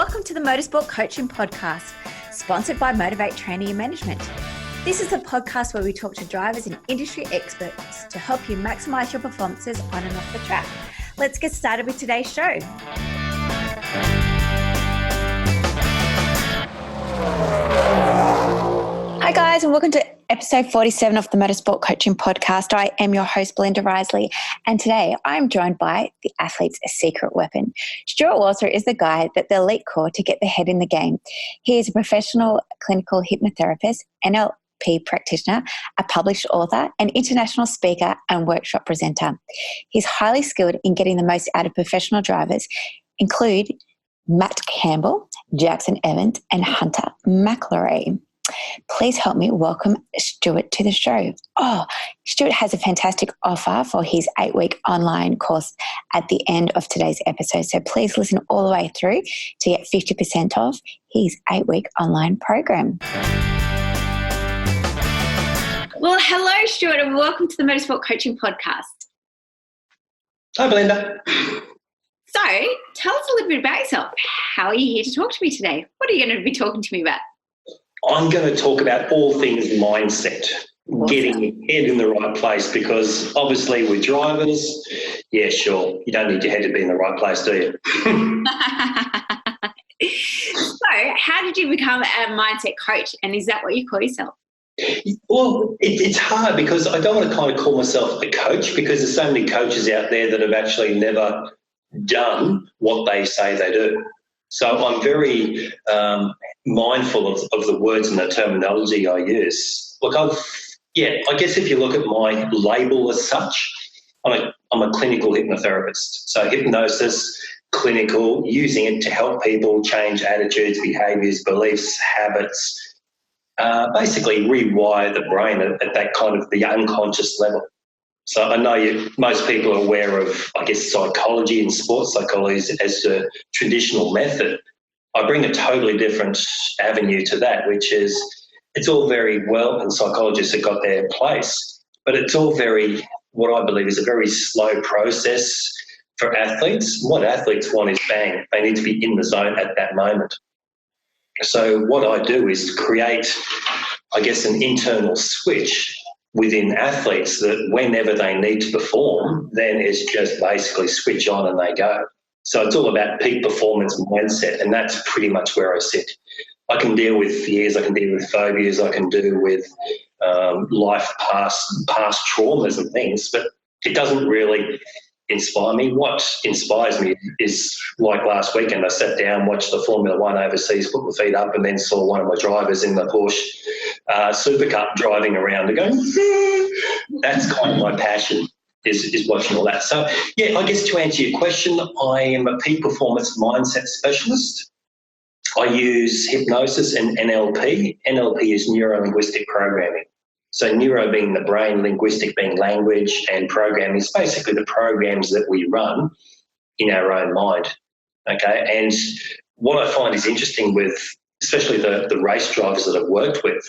Welcome to the Motorsport Coaching Podcast, sponsored by Motivate Training and Management. This is a podcast where we talk to drivers and industry experts to help you maximize your performances on and off the track. Let's get started with today's show. Hi guys, and welcome to episode 47 of the Motorsport Coaching Podcast. I am your host, Belinda Risley, and today I'm joined by the athlete's secret weapon. Stuart Walter is the guy that the elite call to get their head in the game. He is a professional clinical hypnotherapist, NLP practitioner, a published author, an international speaker and workshop presenter. He's highly skilled in getting the most out of professional drivers, include Matt Campbell, Jaxon and Hunter McElrea. Please help me welcome Stuart to the show. Stuart has a fantastic offer for his 8-week online course at the end of today's episode. So please listen all the way through to get 50% off his 8-week online program. Well, hello, Stuart, and welcome to the Motorsport Coaching Podcast. Hi, Belinda. So tell us a little bit about yourself. How are you here to talk to me today? What are you going to be talking to me about? I'm going to talk about all things mindset, getting your head in the right place, because obviously with drivers, yeah, sure, you don't need your head to be in the right place, do you? So how did you become a mindset coach, and is that what you call yourself? Well, it's hard because I don't want to kind of call myself a coach, because there's so many coaches out there that have actually never done what they say they do. So I'm very mindful of the words and the terminology I use. Look, I guess if you look at my label as such, I'm a clinical hypnotherapist. So hypnosis, clinical, using it to help people change attitudes, behaviours, beliefs, habits, basically rewire the brain at that kind of the unconscious level. So I know most people are aware of, I guess, psychology and sports psychology as a traditional method. I bring a totally different avenue to that, which is it's all very well, and psychologists have got their place, but it's all very, what I believe is a very slow process for athletes. What athletes want is bang. They need to be in the zone at that moment. So what I do is create, I guess, an internal switch within athletes that whenever they need to perform, then it's just basically switch on and they go. So it's all about peak performance mindset, and that's pretty much where I sit. I can deal with fears, I can deal with phobias, I can deal with past traumas and things, but it doesn't really inspire me. What inspires me is, like last weekend, I sat down, watched the Formula One overseas, put my feet up, and then saw one of my drivers in the Porsche Super Cup driving around and going, that's kind of my passion, is watching all that. So, yeah, I guess to answer your question, I am a peak performance mindset specialist. I use hypnosis and NLP. NLP is neuro-linguistic programming. So neuro being the brain, linguistic being language, and programming is basically the programs that we run in our own mind, okay? And what I find is interesting with especially the race drivers that I've worked with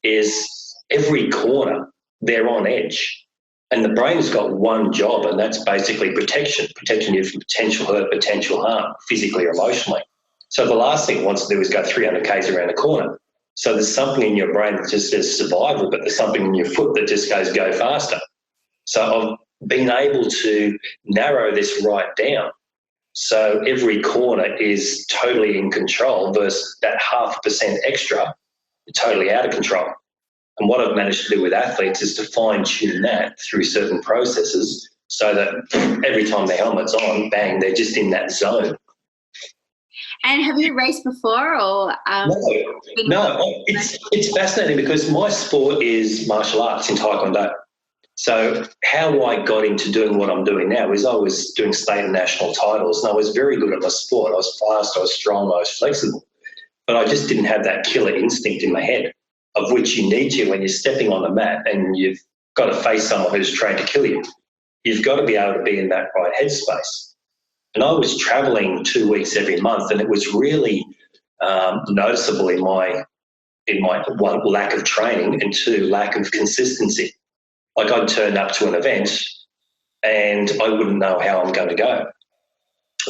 is every corner they're on edge, and the brain has got one job, and that's basically protecting you from potential hurt, potential harm, physically or emotionally. So the last thing it wants to do is go 300 k's around a corner. So there's something in your brain that just says survival, but there's something in your foot that just goes go faster. So I've been able to narrow this right down. So every corner is totally in control versus that 0.5% extra, totally out of control. And what I've managed to do with athletes is to fine-tune that through certain processes so that every time their helmet's on, bang, they're just in that zone. And have you raced before or? No. It's fascinating because my sport is martial arts in Taekwondo. So how I got into doing what I'm doing now is I was doing state and national titles, and I was very good at my sport. I was fast, I was strong, I was flexible, but I just didn't have that killer instinct in my head, of which you need to when you're stepping on the mat and you've got to face someone who's trained to kill you. You've got to be able to be in that right headspace. And I was travelling 2 weeks every month, and it was really noticeable in my one, lack of training, and two, lack of consistency. Like I'd turn up to an event and I wouldn't know how I'm going to go.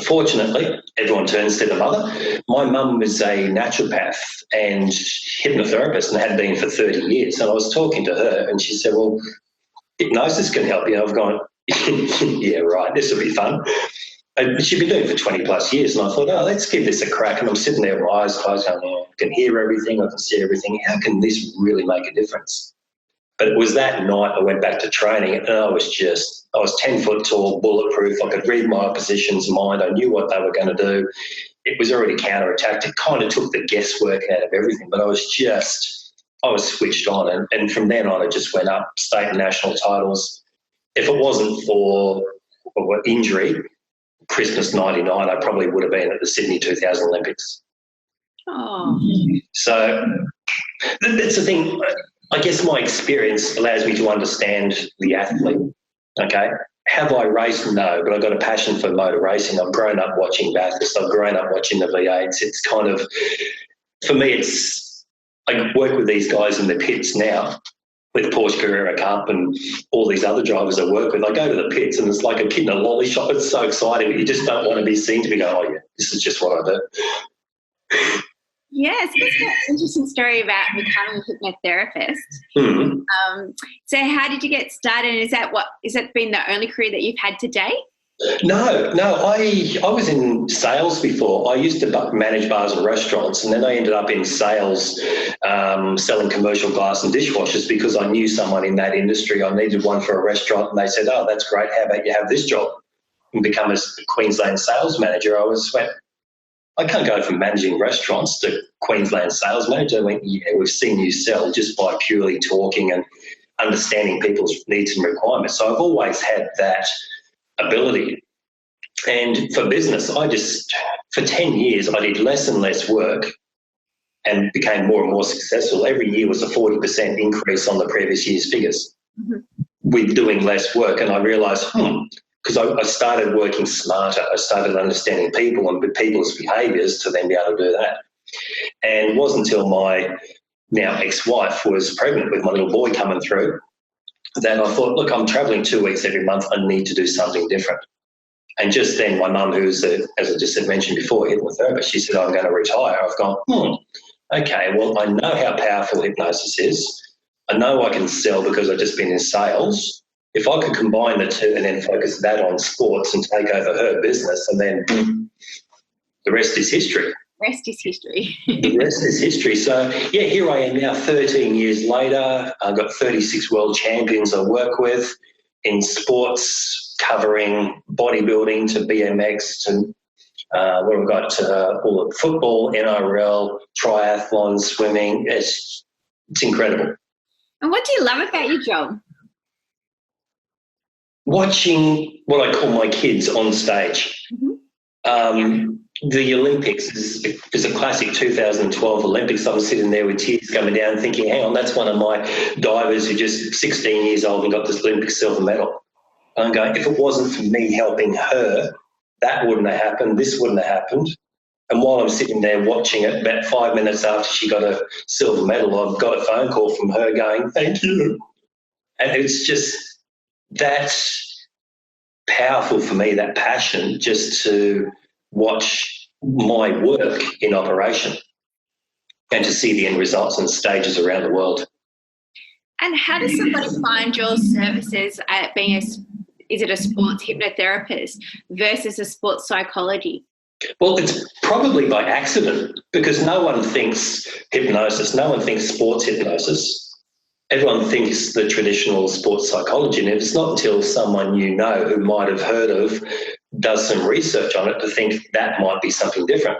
Fortunately, everyone turns to the mother. My mum was a naturopath and hypnotherapist and had been for 30 years. And I was talking to her and she said, well, hypnosis can help you. I've gone, yeah, right, this will be fun. And she'd been doing it for 20 plus years. And I thought, let's give this a crack. And I'm sitting there with my eyes closed going, I can hear everything, I can see everything. How can this really make a difference? But it was that night I went back to training and I was 10 foot tall, bulletproof. I could read my opposition's mind. I knew what they were going to do. It was already counterattacked. It kind of took the guesswork out of everything, but I was switched on. And from then on, it just went up, state and national titles. If it wasn't for injury, Christmas 99, I probably would have been at the Sydney 2000 Olympics. Oh. So that's the thing. I guess my experience allows me to understand the athlete, okay? Have I raced? No, but I've got a passion for motor racing. I've grown up watching Bathurst. I've grown up watching the V8s. It's kind of, for me, I work with these guys in the pits now with Porsche Carrera Cup and all these other drivers I work with. I go to the pits and it's like a kid in a lolly shop. It's so exciting, but you just don't want to be seen to be going, oh, yeah, this is just what I do. Yes, that's an interesting story about becoming a hypnotherapist. Mm-hmm. So how did you get started? Is that been the only career that you've had to date? No. I was in sales before. I used to manage bars and restaurants, and then I ended up in sales, selling commercial glass and dishwashers because I knew someone in that industry. I needed one for a restaurant, and they said, oh, that's great. How about you have this job and become a Queensland sales manager? I went, I can't go from managing restaurants to Queensland sales manager. I went, yeah, we've seen you sell just by purely talking and understanding people's needs and requirements. So I've always had that ability. And for business, for 10 years, I did less and less work and became more and more successful. Every year was a 40% increase on the previous year's figures with doing less work. And I realised, because I started working smarter. I started understanding people and people's behaviours to then be able to do that. And it wasn't until my now ex-wife was pregnant with my little boy coming through that I thought, look, I'm travelling 2 weeks every month. I need to do something different. And just then my mum, who's, as I just mentioned before, hypnotherapist, she said, I'm going to retire. I've gone, okay, well, I know how powerful hypnosis is. I know I can sell because I've just been in sales. If I could combine the two and then focus that on sports and take over her business, and then the rest is history. The rest is history. So, yeah, here I am now 13 years later. I've got 36 world champions I work with in sports, covering bodybuilding to BMX to where we've got all of football, NRL, triathlon, swimming. It's incredible. And what do you love about your job? Watching what I call my kids on stage. The Olympics is a classic 2012 Olympics. I'm sitting there with tears coming down thinking, hang on, that's one of my divers who just 16 years old and got this Olympic silver medal. I'm going, if it wasn't for me helping her, that wouldn't have happened, this wouldn't have happened. And while I'm sitting there watching it, about 5 minutes after she got a silver medal, I've got a phone call from her going, thank you. And it's just that's powerful for me, that passion, just to watch my work in operation and to see the end results on stages around the world. And how does somebody find your services at being is it a sports hypnotherapist versus a sports psychology? Well, it's probably by accident because no one thinks hypnosis, no one thinks sports hypnosis. Everyone thinks the traditional sports psychology, and it's not until someone you know who might have heard of does some research on it to think that might be something different.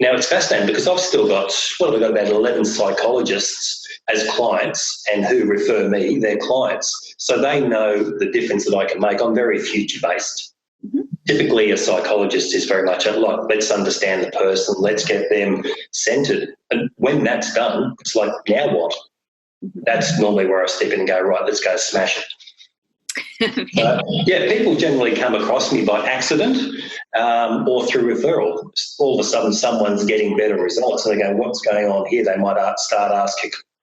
Now, it's fascinating because I've still got, about 11 psychologists as clients and who refer me, their clients. So they know the difference that I can make. I'm very future-based. Typically, a psychologist is very much let's understand the person, let's get them centred. And when that's done, it's like, now what? That's normally where I step in and go, right, let's go smash it. People generally come across me by accident or through referral. All of a sudden, someone's getting better results, and they go, what's going on here? They might start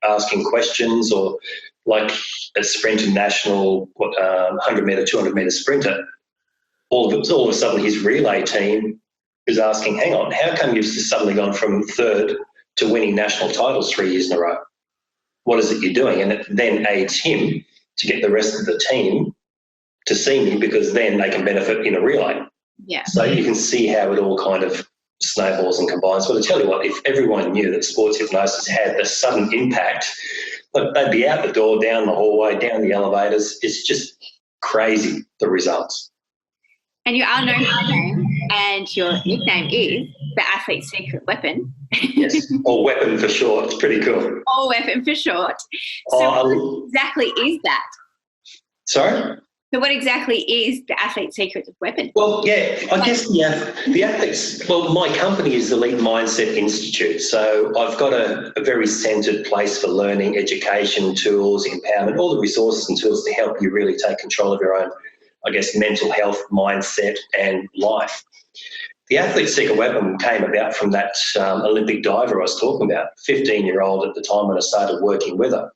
asking questions, or like a sprinter, national 100-metre, 200-metre sprinter. all of a sudden his relay team is asking, hang on, how come you've suddenly gone from third to winning national titles 3 years in a row? What is it you're doing? And it then aids him to get the rest of the team to see me, because then they can benefit in a relay. Yeah. So you can see how it all kind of snowballs and combines. But I tell you what, if everyone knew that sports hypnosis had a sudden impact, look, they'd be out the door, down the hallway, down the elevators. It's just crazy, the results. And you are known by name, and your nickname is the athlete's secret weapon. Yes, or weapon for short. It's pretty cool. Or weapon for short. So what exactly is that? Sorry? So what exactly is the athlete's secret weapon? Well, yeah, I guess the athletes, well, my company is Elite Mindset Institute. So I've got a very centred place for learning, education, tools, empowerment, all the resources and tools to help you really take control of your own, I guess, mental health, mindset and life. The athlete's secret weapon came about from that Olympic diver I was talking about, 15-year-old at the time when I started working with her.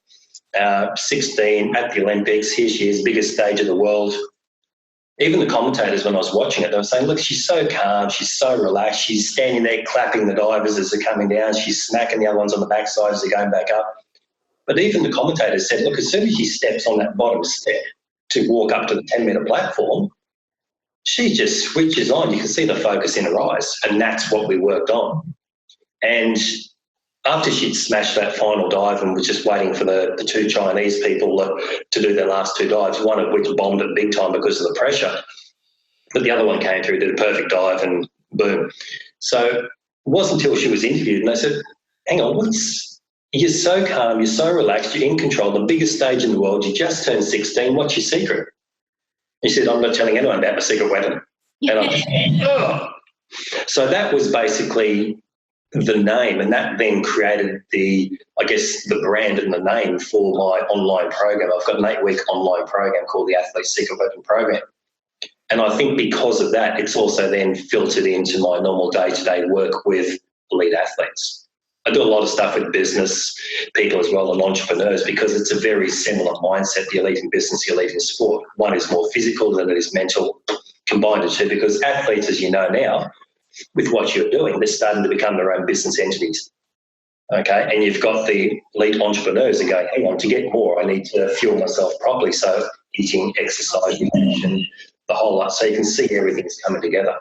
16 at the Olympics, here she is, biggest stage of the world. Even the commentators, when I was watching it, they were saying, look, she's so calm, she's so relaxed, she's standing there clapping the divers as they're coming down, she's smacking the other ones on the backside as they're going back up. But even the commentators said, look, as soon as she steps on that bottom step to walk up to the 10-metre platform, she just switches on. You can see the focus in her eyes, and that's what we worked on. And after she'd smashed that final dive and was just waiting for the two Chinese people to do their last two dives, one of which bombed it big time because of the pressure, but the other one came through, did a perfect dive, and boom. So it wasn't until she was interviewed and they said, hang on, you're so calm, you're so relaxed, you're in control, the biggest stage in the world, you just turned 16, what's your secret? He said, I'm not telling anyone about my secret weapon. And I just, oh. So that was basically the name, and that then created the brand and the name for my online program. I've got an 8-week online program called the Athlete's Secret Weapon Program. And I think because of that, it's also then filtered into my normal day-to-day work with elite athletes. I do a lot of stuff with business people as well and entrepreneurs, because it's a very similar mindset, the elite in business, the elite in sport. One is more physical than it is mental, combined the two, because athletes, as you know now, with what you're doing, they're starting to become their own business entities. Okay, and you've got the elite entrepreneurs and going, hang on, to get more, I need to fuel myself properly. So eating, exercise, nutrition, the whole lot. So you can see everything's coming together.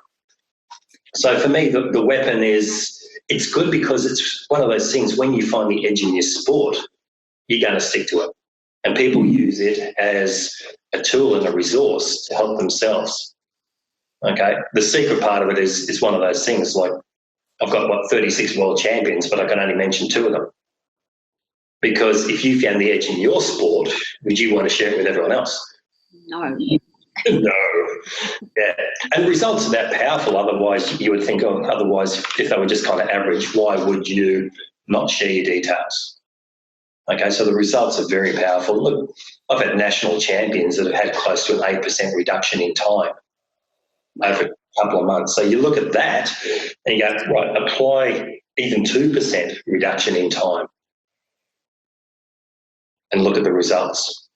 So for me, the weapon is, it's good because it's one of those things, when you find the edge in your sport, you're going to stick to it. And people use it as a tool and a resource to help themselves. Okay, the secret part of it is one of those things, like I've got, 36 world champions, but I can only mention 2 of them. Because if you found the edge in your sport, would you want to share it with everyone else? No. No. Yeah. And results are that powerful. Otherwise, you would think, otherwise, if they were just kind of average, why would you not share your details? Okay, so the results are very powerful. Look, I've had national champions that have had close to an 8% reduction in time over a couple of months. So you look at that and you go, right, apply even 2% reduction in time and look at the results.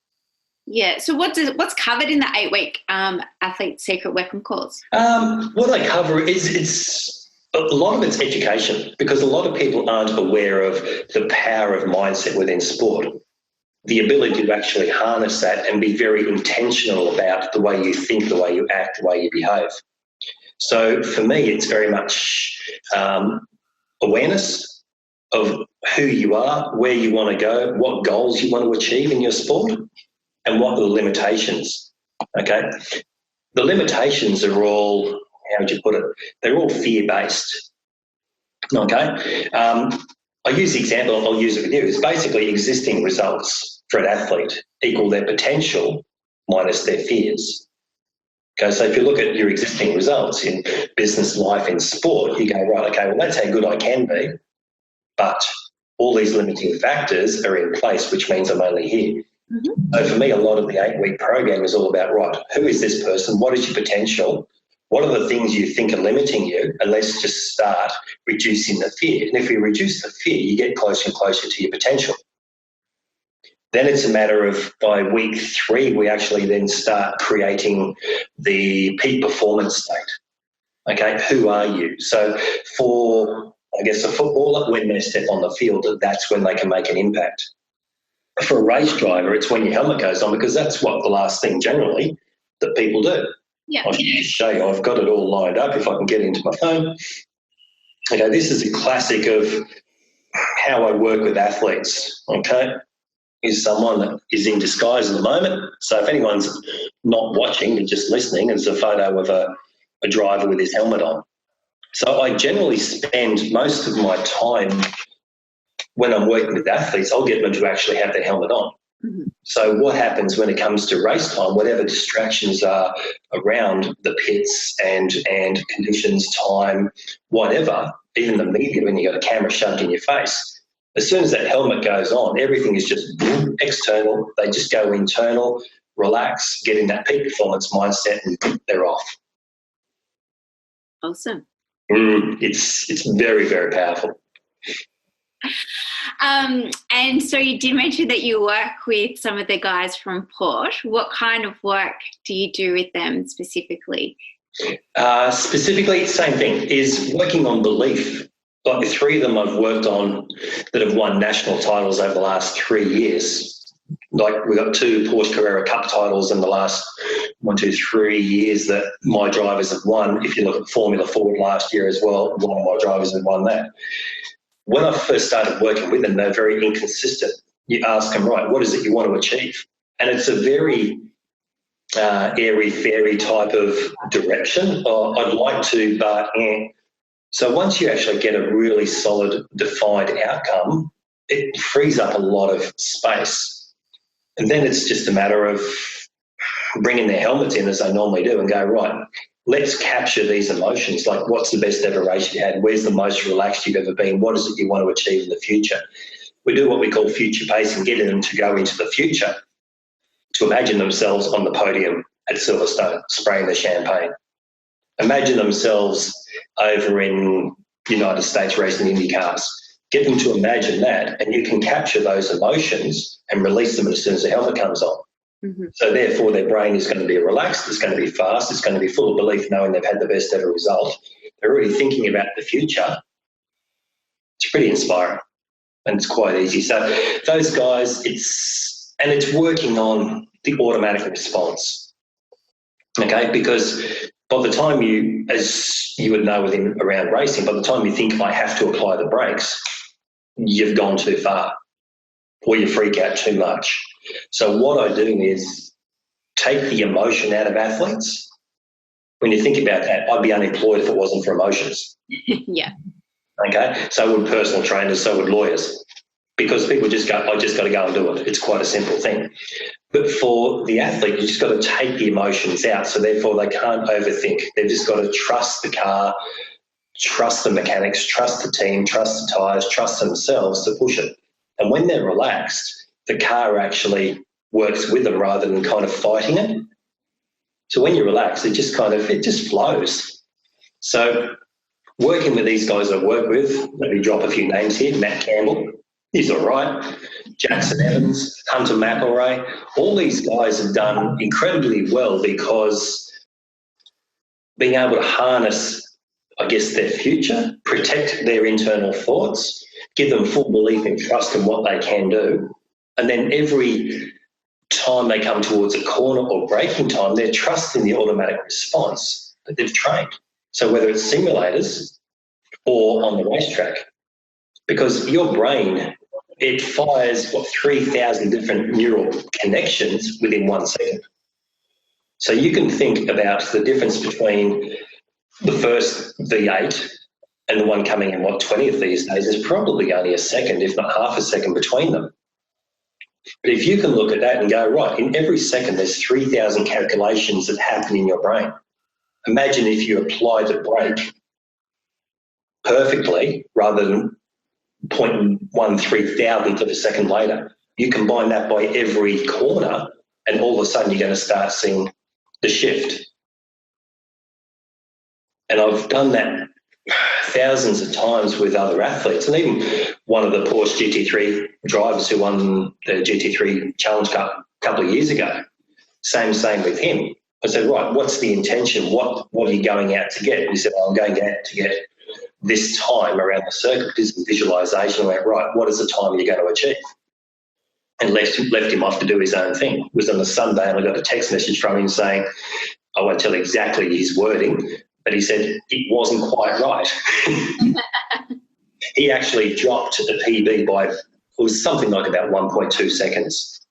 Yeah. So what's covered in the 8-week Athlete Secret Weapon course? What I cover is a lot of it's education, because a lot of people aren't aware of the power of mindset within sport, the ability to actually harness that and be very intentional about the way you think, the way you act, the way you behave. So for me, it's very much awareness of who you are, where you want to go, what goals you want to achieve in your sport, and what are the limitations, okay? The limitations are all, how would you put it? They're all fear-based, okay? I use the example, I'll use it with you. It's basically existing results for an athlete equal their potential minus their fears. Okay, so if you look at your existing results in business, life, in sport, you go, right, okay, well, that's how good I can be, but all these limiting factors are in place, which means I'm only here. Mm-hmm. So for me, a lot of the 8-week program is all about, right, who is this person? What is your potential? What are the things you think are limiting you? And let's just start reducing the fear. And if you reduce the fear, you get closer and closer to your potential. Then it's a matter of, by week 3, we actually then start creating the peak performance state. Okay, who are you? So for, I guess, a footballer, when they step on the field, that's when they can make an impact. For a race driver, it's when your helmet goes on, because that's what the last thing generally that people do. Yeah. I'll just show you, I've got it all lined up if I can get into my phone. Okay, this is a classic of how I work with athletes, okay? Is someone that is in disguise at the moment. So if anyone's not watching and just listening, it's a photo of a driver with his helmet on. So I generally spend most of my time when I'm working with athletes, I'll get them to actually have their helmet on. Mm-hmm. So what happens when it comes to race time, whatever distractions are around the pits and conditions, time, whatever, even the media, when you've got a camera shoved in your face, as soon as that helmet goes on, everything is just external. They just go internal, relax, get in that peak performance mindset, and they're off. Awesome. It's very, very powerful. And so you did mention that you work with some of the guys from Port. What kind of work do you do with them specifically? Specifically, same thing, is working on belief. Like the 3 of them I've worked on that have won national titles over the last 3 years. Like we've got 2 Porsche Carrera Cup titles in the last 3 years that my drivers have won. If you look at Formula Ford last year as well, one of my drivers have won that. When I first started working with them, they're very inconsistent. You ask them, right, what is it you want to achieve? And it's a very airy-fairy type of direction. I'd like to, but So once you actually get a really solid, defined outcome, it frees up a lot of space. And then it's just a matter of bringing their helmets in, as they normally do, and go, right, let's capture these emotions. Like, what's the best ever race you had? Where's the most relaxed you've ever been? What is it you want to achieve in the future? We do what we call future pacing, getting them to go into the future, to imagine themselves on the podium at Silverstone, spraying the champagne. Imagine themselves over in United States racing Indy cars. Get them to imagine that, and you can capture those emotions and release them as soon as the helmet comes on. Mm-hmm. So therefore their brain is going to be relaxed, it's going to be fast, it's going to be full of belief knowing they've had the best ever result. They're already thinking about the future. It's pretty inspiring and it's quite easy. So those guys, it's working on the automatic response, okay? Because by the time you, as you would know within around racing, by the time you think I have to apply the brakes, you've gone too far or you freak out too much. So what I do is take the emotion out of athletes. When you think about that, I'd be unemployed if it wasn't for emotions. Yeah. Okay? So would personal trainers, so would lawyers. Because people just go, I just got to go and do it. It's quite a simple thing. But for the athlete, you just got to take the emotions out. So therefore they can't overthink. They've just got to trust the car, trust the mechanics, trust the team, trust the tyres, trust themselves to push it. And when they're relaxed, the car actually works with them rather than kind of fighting it. So when you're relaxed, it just flows. So working with these guys I work with, let me drop a few names here. Matt Campbell, he's all right. Jaxon Evans, Hunter McElrea, all these guys have done incredibly well because being able to harness, I guess, their future, protect their internal thoughts, give them full belief and trust in what they can do. And then every time they come towards a corner or braking time, they're trusting the automatic response that they've trained. So whether it's simulators or on the racetrack, because your brain, it fires, 3,000 different neural connections within 1 second. So you can think about the difference between the first V8 and the one coming in, 20th these days, is probably only a second, if not half a second between them. But if you can look at that and go, right, in every second there's 3,000 calculations that happen in your brain. Imagine if you apply the brake perfectly rather than 0.13,000th of a second later. You combine that by every corner and all of a sudden you're going to start seeing the shift. And I've done that thousands of times with other athletes, and even one of the Porsche GT3 drivers who won the GT3 Challenge Cup a couple of years ago. Same with him. I said, right, what's the intention? What are you going out to get? And he said, I'm going out to get this time around the circuit. Did some visualisation. I went, right, what is the time you're going to achieve? And left him off to do his own thing. It was on a Sunday, and I got a text message from him saying, I won't tell exactly his wording, but he said it wasn't quite right. He actually dropped the PB by, it was something like about 1.2 seconds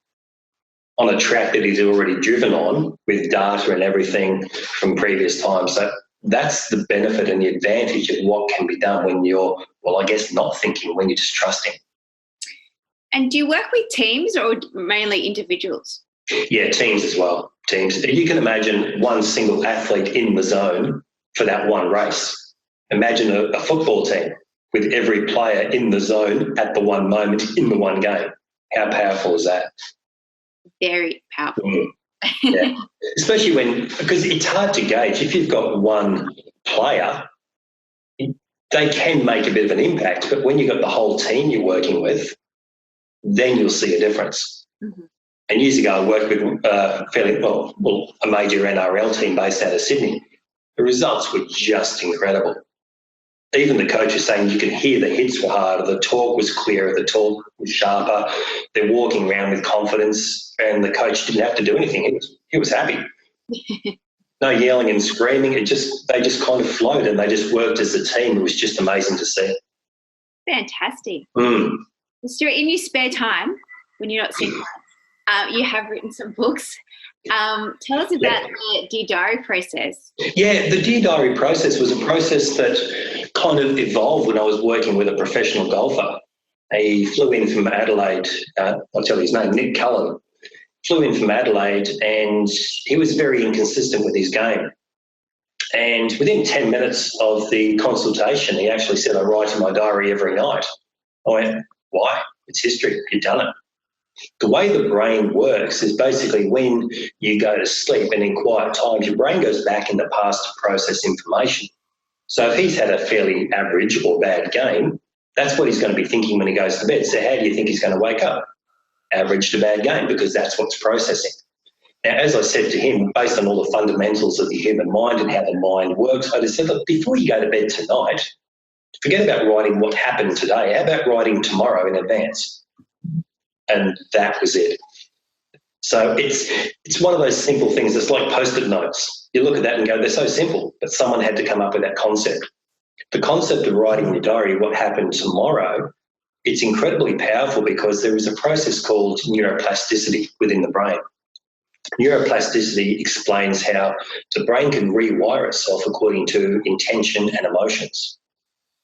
on a track that he's already driven on with data and everything from previous times. So that's the benefit and the advantage of what can be done when you're, well, I guess not thinking, when you're just trusting. And do you work with teams or mainly individuals? Yeah, teams as well. Teams. You can imagine one single athlete in the zone for that one race. Imagine a football team with every player in the zone at the one moment in the one game. How powerful is that? Very powerful. Yeah. Especially because it's hard to gauge. If you've got one player, they can make a bit of an impact, but when you've got the whole team you're working with, then you'll see a difference. Mm-hmm. And years ago, I worked with a major NRL team based out of Sydney. The results were just incredible. Even the coach is saying you could hear the hits were harder, the talk was clearer, the talk was sharper. They're walking around with confidence, and the coach didn't have to do anything. He was happy. No yelling and screaming. They just kind of flowed, and they just worked as a team. It was just amazing to see. Fantastic. Mm. Stuart, in your spare time, when you're not sick, you have written some books. Tell us about the Dear Diary process. Yeah, the Dear Diary process was a process that kind of evolved when I was working with a professional golfer. He flew in from Adelaide. I'll tell you his name, Nick Cullen. Flew in from Adelaide, and he was very inconsistent with his game. And within 10 minutes of the consultation, he actually said, I write in my diary every night. I went, why? It's history. You've done it. The way the brain works is basically when you go to sleep and in quiet times, your brain goes back in the past to process information. So if he's had a fairly average or bad game, that's what he's going to be thinking when he goes to bed. So how do you think he's going to wake up? Average to bad game, because that's what's processing. Now, as I said to him, based on all the fundamentals of the human mind and how the mind works, I just said, look, before you go to bed tonight, forget about writing what happened today. How about writing tomorrow in advance? And that was it. So it's one of those simple things. It's like Post-it notes. You look at that and go, they're so simple, but someone had to come up with that concept. The concept of writing in your diary what happened tomorrow, it's incredibly powerful because there is a process called neuroplasticity within the brain. Neuroplasticity explains how the brain can rewire itself according to intention and emotions.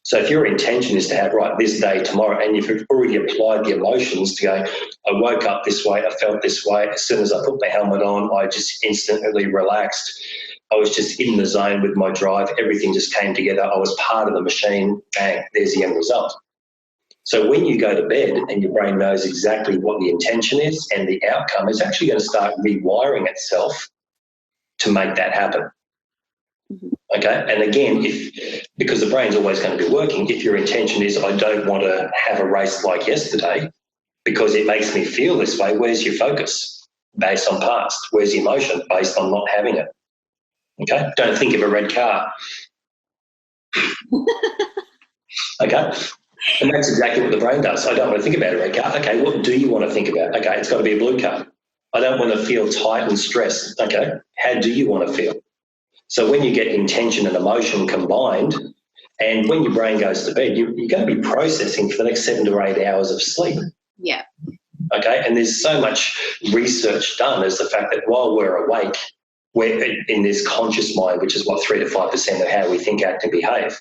So if your intention is to have, right, this day, tomorrow, and you've already applied the emotions to go, I woke up this way, I felt this way, as soon as I put my helmet on, I just instantly relaxed. I was just in the zone with my drive, everything just came together, I was part of the machine, bang, there's the end result. So when you go to bed and your brain knows exactly what the intention is and the outcome, it's actually going to start rewiring itself to make that happen. Okay, and again, because the brain's always going to be working, if your intention is, I don't want to have a race like yesterday because it makes me feel this way, where's your focus? Based on past. Where's the emotion? Based on not having it. Okay, don't think of a red car. Okay, and that's exactly what the brain does. I don't want to think about a red car. Okay, what do you want to think about? Okay, it's got to be a blue car. I don't want to feel tight and stressed. Okay, how do you want to feel? So when you get intention and emotion combined, and when your brain goes to bed, you're going to be processing for the next 7 to 8 hours of sleep. Yeah. Okay, and there's so much research done as the fact that while we're awake, we're in this conscious mind, which is what 3 to 5% of how we think, act, and behave.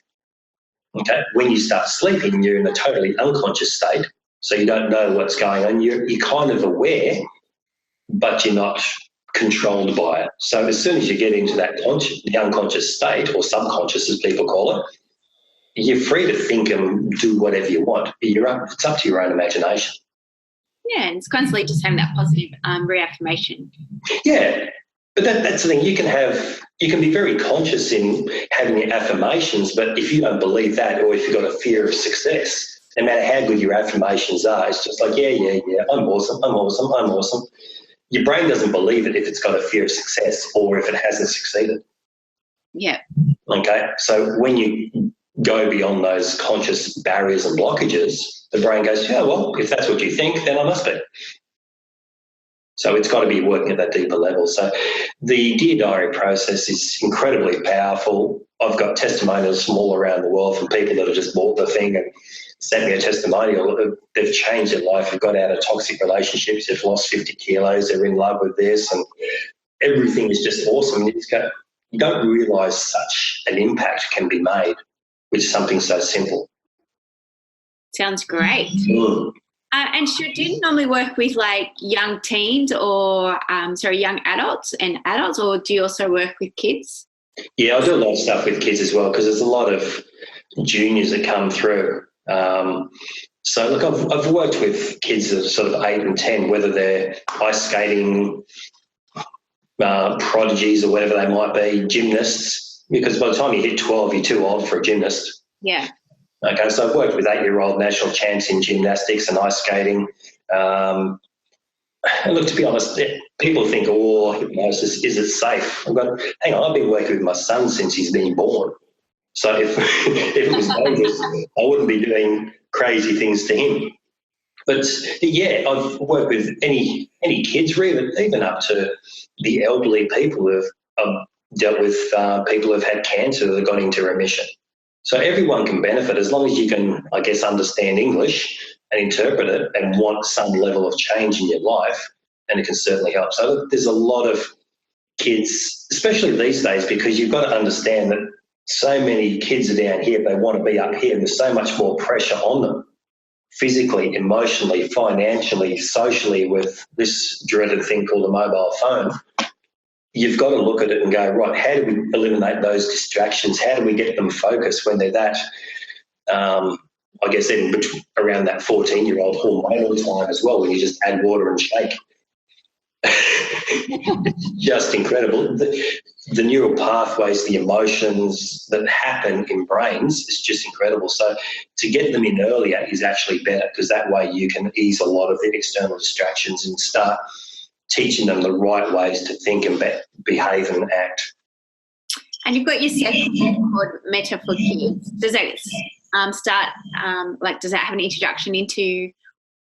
Okay, when you start sleeping, you're in a totally unconscious state, so you don't know what's going on. You're kind of aware, but you're not controlled by it. So as soon as you get into that the unconscious state, or subconscious as people call it, you're free to think and do whatever you want. It's up to your own imagination. Yeah, and it's constantly just having that positive reaffirmation. Yeah, but that's the thing. You can have you can be very conscious in having your affirmations, but if you don't believe that, or if you've got a fear of success, no matter how good your affirmations are, it's just like, yeah, I'm awesome. Your brain doesn't believe it if it's got a fear of success or if it hasn't succeeded. Yeah. Okay, so when you go beyond those conscious barriers and blockages, the brain goes, yeah, well, if that's what you think, then I must be. So it's got to be working at that deeper level. So the Dear Diary process is incredibly powerful. I've got testimonials from all around the world from people that have just bought the thing and sent me a testimonial. They've changed their life. They've got out of toxic relationships. They've lost 50 kilos. They're in love with this, and everything is just awesome. You don't realise such an impact can be made with something so simple. Sounds great. And Stuart, do you normally work with like young teens or, young adults, or do you also work with kids? Yeah, I do a lot of stuff with kids as well because there's a lot of juniors that come through. So, look, I've worked with kids that are sort of 8 and 10, whether they're ice skating prodigies or whatever they might be, gymnasts, because by the time you hit 12, you're too old for a gymnast. Yeah. Okay, so I've worked with 8-year-old national champs in gymnastics and ice skating. And look, to be honest, people think, hypnosis, is it safe? I've got, hang on, I've been working with my son since he's been born. So if it was dangerous, I wouldn't be doing crazy things to him. But, yeah, I've worked with any kids, really, even up to the elderly people who have dealt with people who have had cancer that have gone into remission. So everyone can benefit as long as you can, I guess, understand English and interpret it and want some level of change in your life, and it can certainly help. So there's a lot of kids, especially these days, because you've got to understand that so many kids are down here, they want to be up here, and there's so much more pressure on them physically, emotionally, financially, socially with this dreaded thing called a mobile phone. You've got to look at it and go, right, how do we eliminate those distractions? How do we get them focused when they're that, I guess, around that 14-year-old hormonal time as well, when you just add water and shake? Just incredible. The neural pathways, the emotions that happen in brains is just incredible. So to get them in earlier is actually better, because that way you can ease a lot of the external distractions and start teaching them the right ways to think and behave and act. And you've got your session called Meta for Kids. Does that does that have an introduction into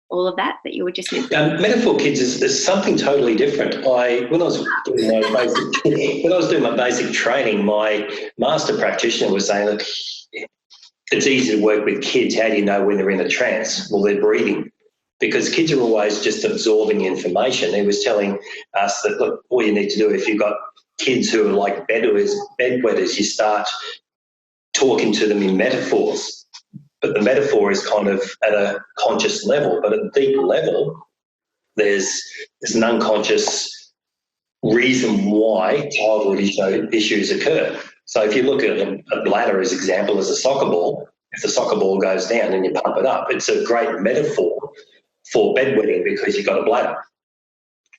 all of that you were just mentioning? Meta for Kids is something totally different. When I was doing my basic training, my master practitioner was saying, look, it's easy to work with kids. How do you know when they're in a trance? Well, they're breathing. Because kids are always just absorbing information. He was telling us that, look, all you need to do, if you've got kids who are like bedwetters, you start talking to them in metaphors. But the metaphor is kind of at a conscious level, but at a deep level, there's an unconscious reason why childhood issues occur. So if you look at a bladder as example, as a soccer ball, if the soccer ball goes down and you pump it up, it's a great metaphor for bedwetting because you've got a bladder.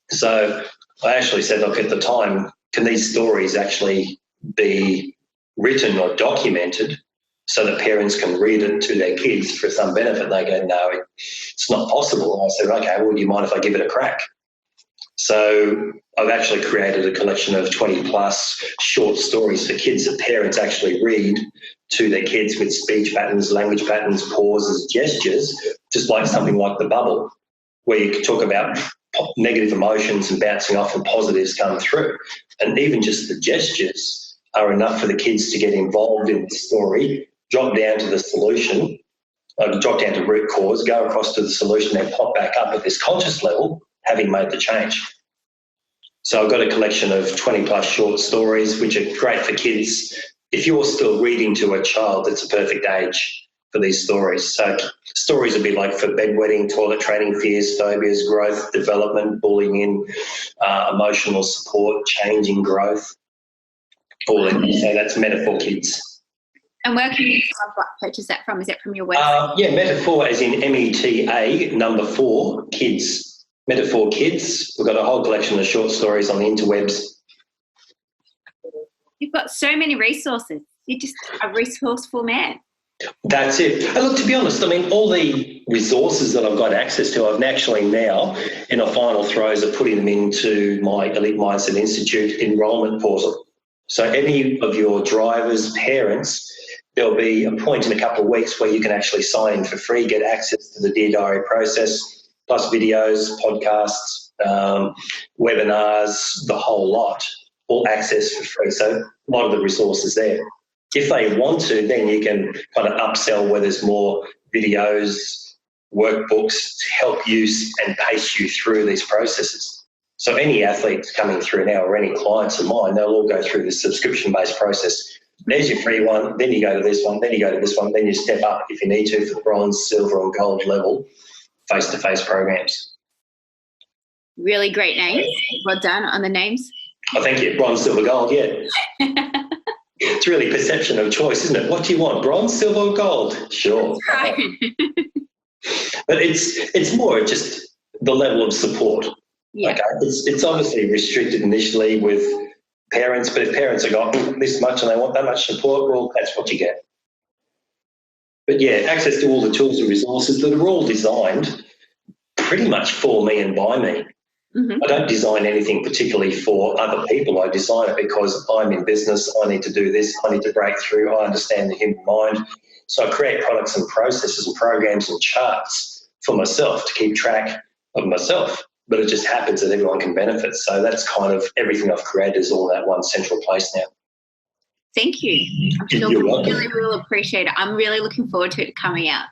So I actually said, look, at the time, can these stories actually be written or documented so that parents can read it to their kids for some benefit? They go, no, it's not possible. I said, okay, well, do you mind if I give it a crack? So I've actually created a collection of 20-plus short stories for kids that parents actually read to their kids with speech patterns, language patterns, pauses, gestures, just like something like The Bubble, where you can talk about negative emotions and bouncing off and positives come through. And even just the gestures are enough for the kids to get involved in the story, drop down to the solution, drop down to root cause, go across to the solution, then pop back up at this conscious level, having made the change. So I've got a collection of 20-plus short stories, which are great for kids. If you're still reading to a child, it's a perfect age for these stories. So stories would be like for bedwetting, toilet training, fears, phobias, growth, development, bullying, emotional support, changing growth, all in. So that's Metaphor Kids. And where can you purchase that from? Is that from your website? Yeah, Metaphor as in META, number 4, Kids. Metaphor Kids. We've got a whole collection of short stories on the interwebs. You've got so many resources. You're just a resourceful man. That's it. And look, to be honest, I mean, all the resources that I've got access to, I've actually now in the final throes of putting them into my Elite Mindset Institute enrolment portal. So any of your drivers, parents, there'll be a point in a couple of weeks where you can actually sign in for free, get access to the Dear Diary process, plus videos, podcasts, webinars, the whole lot, all access for free. So a lot of the resources there. If they want to, then you can kind of upsell where there's more videos, workbooks to help you and pace you through these processes. So any athletes coming through now or any clients of mine, they'll all go through this subscription-based process. There's your free one, then you go to this one, then you go to this one, then you step up if you need to for the bronze, silver and gold level face-to-face programs. Really great names. Well done on the names. Oh, thank you. Bronze, silver, gold, yeah. It's really perception of choice, isn't it? What do you want, bronze, silver or gold? Sure. Right. But it's more just the level of support. Yeah. Okay? It's obviously restricted initially with parents, but if parents have got this much and they want that much support, well, that's what you get. But yeah, access to all the tools and resources that are all designed pretty much for me and by me. Mm-hmm. I don't design anything particularly for other people. I design it because I'm in business. I need to do this. I need to break through. I understand the human mind. So I create products and processes and programs and charts for myself to keep track of myself. But it just happens that everyone can benefit. So that's kind of everything I've created is all in that one central place now. Thank you. I'm sure You're people welcome. really will appreciate it. I'm really looking forward to it coming out.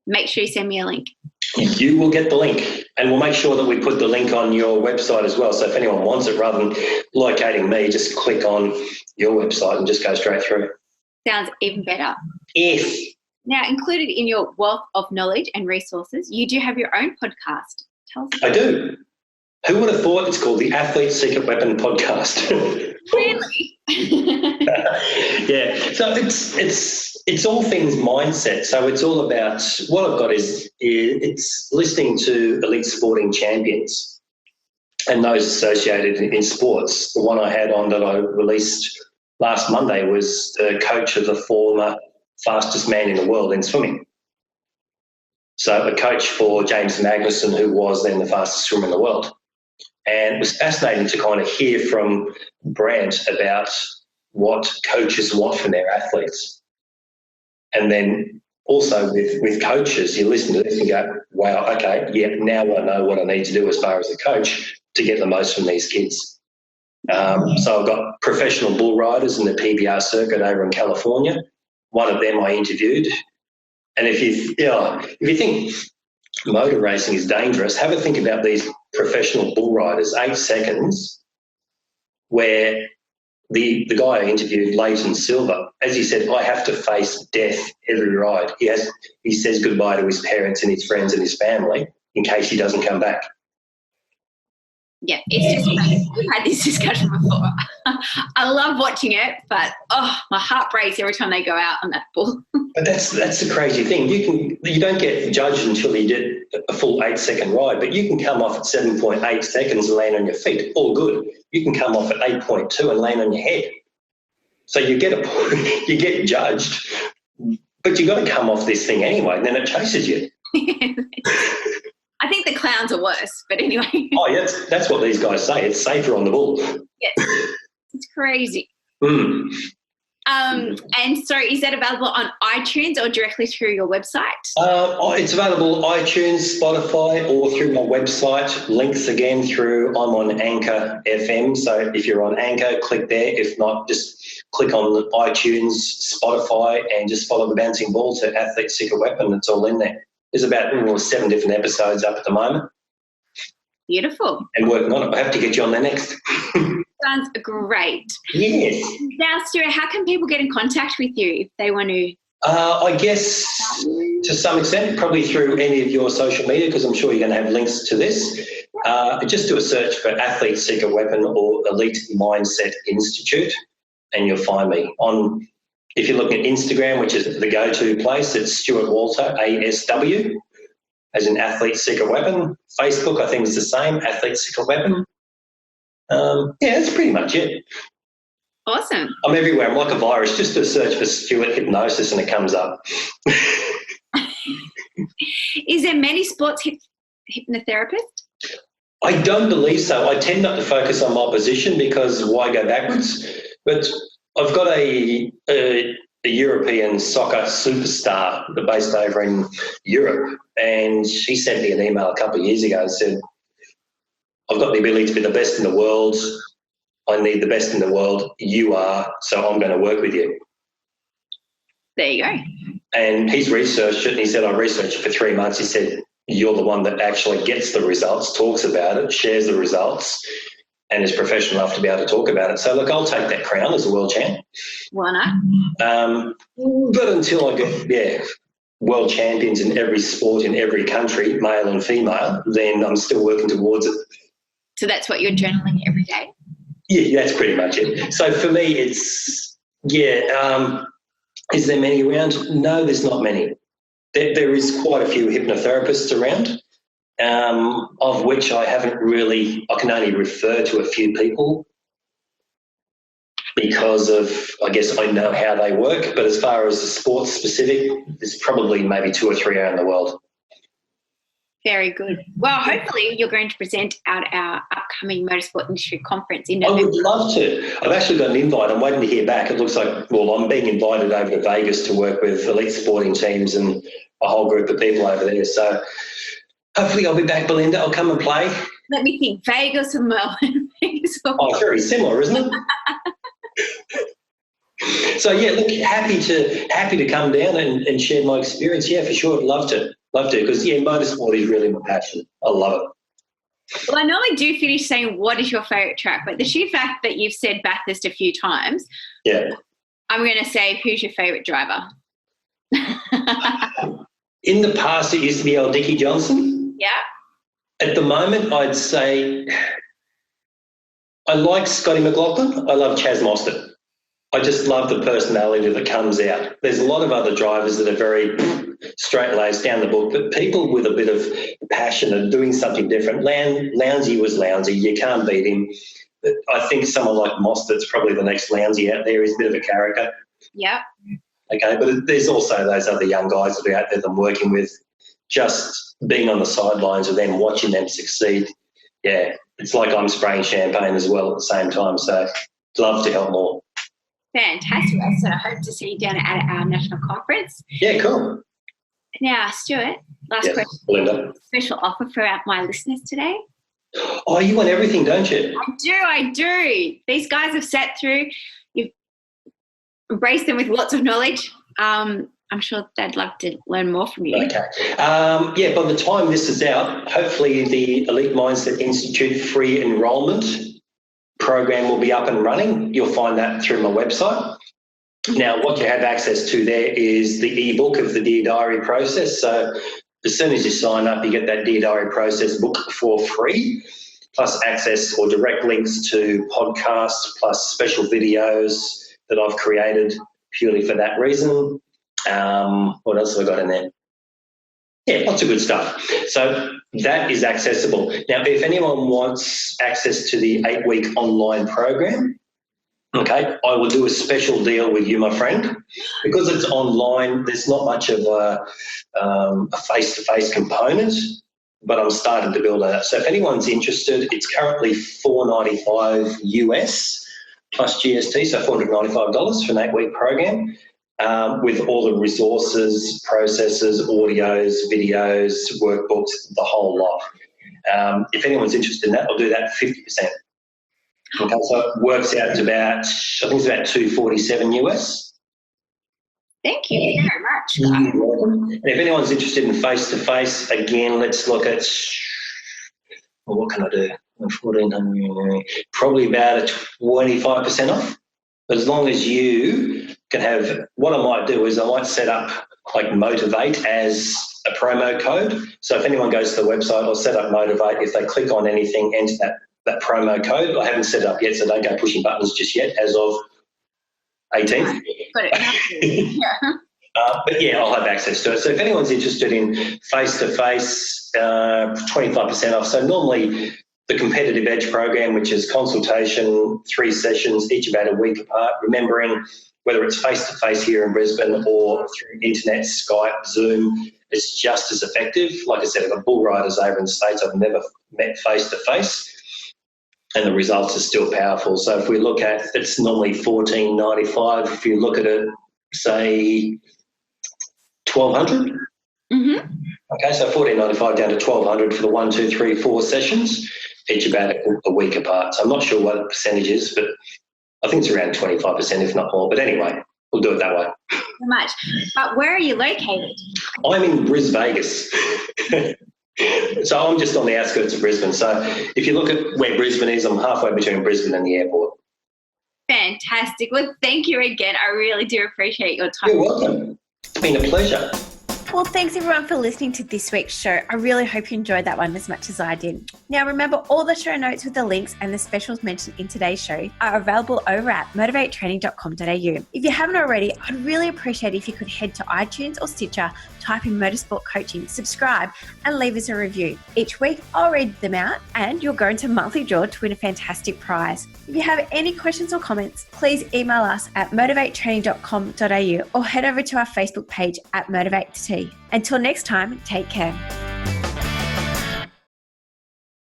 Make sure you send me a link. You will get the link, and we'll make sure that we put the link on your website as well. So if anyone wants it, rather than locating me, just click on your website and just go straight through. Sounds even better. Yes. Now, included in your wealth of knowledge and resources, you do have your own podcast. Tell us. I do. Who would have thought? It's called the Athlete's Secret Weapon Podcast. Really? Yeah. So it's all things mindset. So it's all about what I've got is it's listening to elite sporting champions and those associated in sports. The one I had on that I released last Monday was the coach of the former fastest man in the world in swimming. So a coach for James Magnuson, who was then the fastest swimmer in the world. And it was fascinating to kind of hear from Brant about what coaches want from their athletes. And then also with coaches, you listen to this and go, wow, okay, yeah, now I know what I need to do as far as a coach to get the most from these kids. So I've got professional bull riders in the PBR circuit over in California. One of them I interviewed. And if you think motor racing is dangerous, have a think about these professional bull riders, 8 seconds, where the guy I interviewed, Leighton Silver, as he said, I have to face death every ride. He says goodbye to his parents and his friends and his family in case he doesn't come back. Yeah, it's just crazy. We've had this discussion before. I love watching it, but my heart breaks every time they go out on that bull. But that's the crazy thing. You don't get judged until you get a full 8-second ride, but you can come off at 7.8 seconds and land on your feet. All good. You can come off at 8.2 and land on your head. So you get judged, but you got to come off this thing anyway, and then it chases you. I think the clowns are worse, but anyway. Oh, yeah, that's what these guys say. It's safer on the bull. Yes, it's crazy. Mm. And so is that available on iTunes or directly through your website? It's available iTunes, Spotify, or through my website. Links again through, I'm on Anchor FM. So if you're on Anchor, click there. If not, just click on the iTunes, Spotify, and just follow the bouncing ball to Athlete's Secret Weapon. It's all in there. There's about 7 different episodes up at the moment. Beautiful. And working on it. I have to get you on there next. Sounds great. Yes. Now, Stuart, how can people get in contact with you if they want to? I guess to some extent, probably through any of your social media, because I'm sure you're going to have links to this. Just do a search for Athlete's Secret Weapon or Elite Mindset Institute, and you'll find me. If you're looking at Instagram, which is the go-to place, it's Stuart Walter, ASW, as in Athlete's Secret Weapon. Facebook, I think, is the same, Athlete's Secret Weapon. Yeah, that's pretty much it. Awesome. I'm everywhere. I'm like a virus. Just to search for Stuart hypnosis and it comes up. Is there many sports hypnotherapists? I don't believe so. I tend not to focus on my position because why go backwards? But I've got a European soccer superstar based over in Europe, and she sent me an email a couple of years ago and said, I've got the ability to be the best in the world. I need the best in the world. You are, so I'm going to work with you. There you go. And he's researched it, and he said, I researched it for 3 months. He said, you're the one that actually gets the results, talks about it, shares the results, and is professional enough to be able to talk about it. So, look, I'll take that crown as a world champ. Why not? But until I get, world champions in every sport in every country, male and female, then I'm still working towards it. So that's what you're journaling every day? Yeah, that's pretty much it. So for me, it's, is there many around? No, there's not many. There is quite a few hypnotherapists around, of which I can only refer to a few people because of, I guess, I know how they work. But as far as the sports specific, there's probably maybe 2 or 3 around the world. Very good. Well, hopefully you're going to present at our upcoming Motorsport Industry Conference in November. I would love to. I've actually got an invite. I'm waiting to hear back. It looks like, I'm being invited over to Vegas to work with elite sporting teams and a whole group of people over there. So hopefully I'll be back, Belinda. I'll come and play. Let me think. Vegas or Melbourne? Oh, very similar, isn't it? So, yeah, look, happy to come down and share my experience. Yeah, for sure. I'd love to, because, motorsport is really my passion. I love it. Well, I normally do finish saying, what is your favourite track? But the sheer fact that you've said Bathurst a few times, I'm going to say, who's your favourite driver? In the past, it used to be old Dickie Johnson. Yeah. At the moment, I'd say I like Scotty McLaughlin. I love Chaz Mostert. I just love the personality that comes out. There's a lot of other drivers that are very straight-laced down the book, but people with a bit of passion and doing something different. Lowndesy was Lowndesy. You can't beat him. I think someone like Mostert's probably the next Lowndesy out there. He's a bit of a character. Yeah. Okay, but there's also those other young guys that are out there that I'm working with, just being on the sidelines of them, watching them succeed. Yeah, it's like I'm spraying champagne as well at the same time, so love to help more. Fantastic. So I hope to see you down at our national conference. Yeah, cool. Now, Stuart, last question. Belinda. Special offer for my listeners today. Oh, you want everything, don't you? I do. These guys have sat through. You've embraced them with lots of knowledge. I'm sure they'd love to learn more from you. Okay. By the time this is out, hopefully the Elite Mindset Institute free enrolment program will be up and running. You'll find that through my website. Now, what you have access to there is the ebook of the Dear Diary process. So as soon as you sign up, you get that Dear Diary process book for free, plus access or direct links to podcasts, plus special videos that I've created purely for that reason. What else have I got in there? Yeah, lots of good stuff. So that is accessible. Now, if anyone wants access to the 8-week online program, okay, I will do a special deal with you, my friend. Because it's online, there's not much of a face-to-face component, but I'm starting to build that. So if anyone's interested, it's currently $495 US plus GST, so $495 for an 8-week program. With all the resources, processes, audios, videos, workbooks, the whole lot. If anyone's interested in that, I'll do that 50%. Okay, so it works out to about, I think it's about $247 US. Thank you very much. You're welcome. And if anyone's interested in face-to-face, again, let's look at, well, what can I do? 1,400, probably about a 25% off. But as long as you can have, what I might do is I might set up like Motivate as a promo code. So if anyone goes to the website, I'll set up Motivate. If they click on anything, enter that promo code. I haven't set it up yet, so don't go pushing buttons just yet as of 18th. Got it. Yeah. But yeah, I'll have access to it. So if anyone's interested in face-to-face, 25% off. So normally the Competitive Edge program, which is consultation, 3 sessions, each about a week apart, remembering whether it's face-to-face here in Brisbane or through internet, Skype, Zoom, it's just as effective. Like I said, I've got bull riders over in the States I've never met face-to-face, and the results are still powerful. So if we look at, it's normally $1,495. If you look at it, say, $1,200. Mm-hmm. Okay, so $1,495 down to $1,200 for the 1, 2, 3, 4 sessions, each about a week apart. So I'm not sure what the percentage is, but I think it's around 25%, if not more. But anyway, we'll do it that way. So much. But where are you located? I'm in Vegas. So I'm just on the outskirts of Brisbane. So if you look at where Brisbane is, I'm halfway between Brisbane and the airport. Fantastic. Well, thank you again. I really do appreciate your time. You're welcome. It's been a pleasure. Well, thanks everyone for listening to this week's show. I really hope you enjoyed that one as much as I did. Now, remember, all the show notes with the links and the specials mentioned in today's show are available over at motivatetraining.com.au. If you haven't already, I'd really appreciate if you could head to iTunes or Stitcher, type in Motorsport Coaching, subscribe, and leave us a review. Each week, I'll read them out and you'll go into monthly draw to win a fantastic prize. If you have any questions or comments, please email us at motivatetraining.com.au or head over to our Facebook page at Motivate to Tea. Until next time, take care.